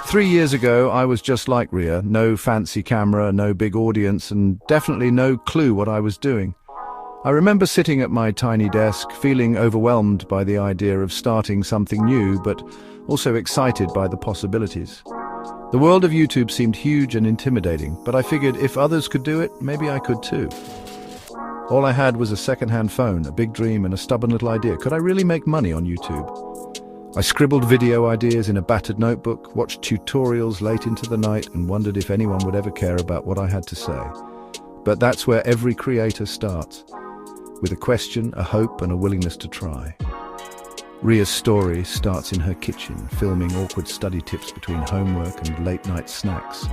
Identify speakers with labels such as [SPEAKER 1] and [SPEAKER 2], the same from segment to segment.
[SPEAKER 1] 3 years ago, I was just like Riya. No fancy camera, no big audience, and definitely no clue what I was doing. I remember sitting at my tiny desk, feeling overwhelmed by the idea of starting something new, but also excited by the possibilities. The world of YouTube seemed huge and intimidating, but I figured if others could do it, maybe I could too. All I had was a second-hand phone, a big dream, and a stubborn little idea. Could I really make money on YouTube? I scribbled video ideas in a battered notebook, watched tutorials late into the night, and wondered if anyone would ever care about what I had to say. But that's where every creator starts, with a question, a hope, and a willingness to try. Riya's story starts in her kitchen, filming awkward study tips between homework and late-night snacks.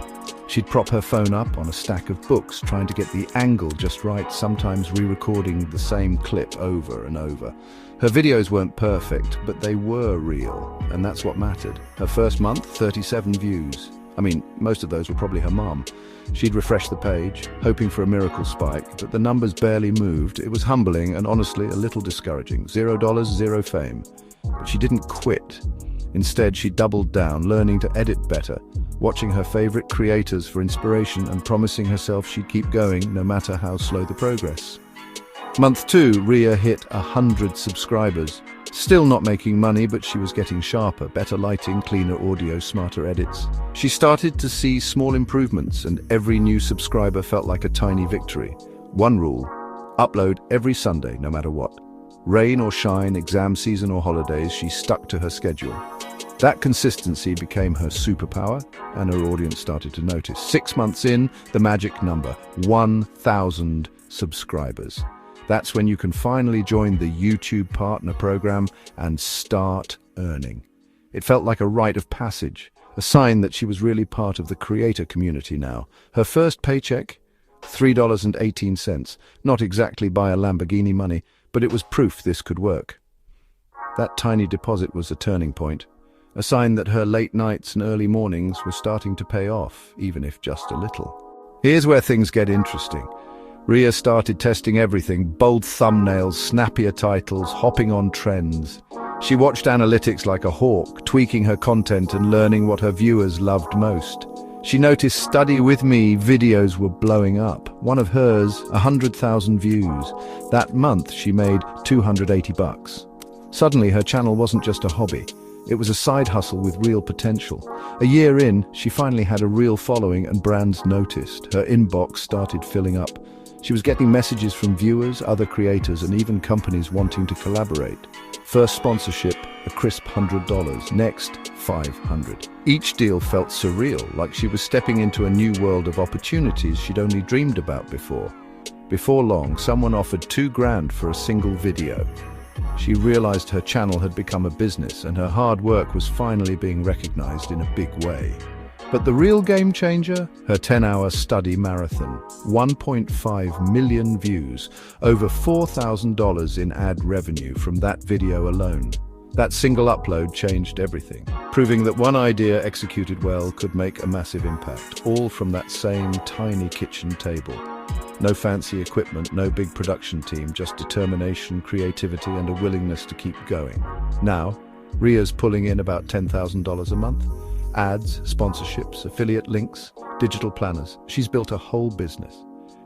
[SPEAKER 1] She'd prop her phone up on a stack of books, trying to get the angle just right, sometimes re-recording the same clip over and over. Her videos weren't perfect, but they were real, and that's what mattered. Her first month, 37 views. I mean, most of those were probably her mum. She'd refresh the page, hoping for a miracle spike, but the numbers barely moved. It was humbling and honestly a little discouraging. $0, zero fame. But she didn't quit. Instead, she doubled down, learning to edit better, watching her favorite creators for inspiration and promising herself she'd keep going no matter how slow the progress. Month 2, Riya hit 100 subscribers. Still not making money, but she was getting sharper, better lighting, cleaner audio, smarter edits. She started to see small improvements, and every new subscriber felt like a tiny victory. One rule: upload every Sunday, no matter what. Rain or shine, exam season or holidays, she stuck to her schedule. That consistency became her superpower, and her audience started to notice. 6 months in, the magic number: 1,000 subscribers. That's when you can finally join the YouTube Partner Program and start earning. It felt like a rite of passage, a sign that she was really part of the creator community now. Her first paycheck, $3.18. Not exactly buy a Lamborghini money, but it was proof this could work. That tiny deposit was a turning point, a sign that her late nights and early mornings were starting to pay off, even if just a little. Here's where things get interesting. Riya started testing everything: bold thumbnails, snappier titles, hopping on trends. She watched analytics like a hawk, tweaking her content and learning what her viewers loved most. She noticed Study With Me videos were blowing up. One of hers, 100,000 views. That month she made $280. Suddenly her channel wasn't just a hobby. It was a side hustle with real potential. A year in, she finally had a real following and brands noticed. Her inbox started filling up. She was getting messages from viewers, other creators, and even companies wanting to collaborate. First sponsorship, a crisp $100. Next, $500. Each deal felt surreal, like she was stepping into a new world of opportunities she'd only dreamed about before. Before long, someone offered $2,000 for a single video. She realized her channel had become a business, and her hard work was finally being recognized in a big way. But the real game changer? Her 10-hour study marathon. 1.5 million views, over $4,000 in ad revenue from that video alone. That single upload changed everything, proving that one idea executed well could make a massive impact, all from that same tiny kitchen table. No fancy equipment, no big production team, just determination, creativity, and a willingness to keep going. Now, Riya's pulling in about $10,000 a month. Ads, sponsorships, affiliate links, digital planners. She's built a whole business.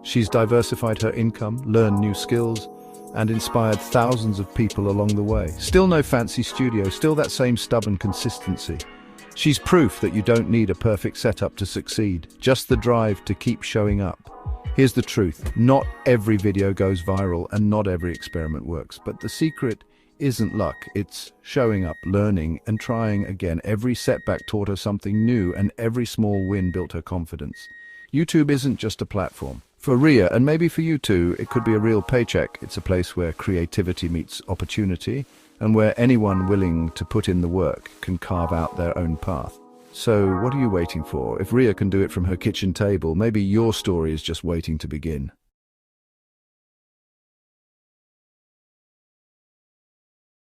[SPEAKER 1] She's diversified her income, learned new skills, and inspired thousands of people along the way. Still no fancy studio, still that same stubborn consistency. She's proof that you don't need a perfect setup to succeed, just the drive to keep showing up. Here's the truth: not every video goes viral and not every experiment works, but the secret isn't luck, it's showing up, learning, and trying again. Every setback taught her something new, and every small win built her confidence. YouTube isn't just a platform. For Riya, and maybe for you too, it could be a real paycheck. It's a place where creativity meets opportunity, and where anyone willing to put in the work can carve out their own path. So what are you waiting for? If Riya can do it from her kitchen table, maybe your story is just waiting to begin.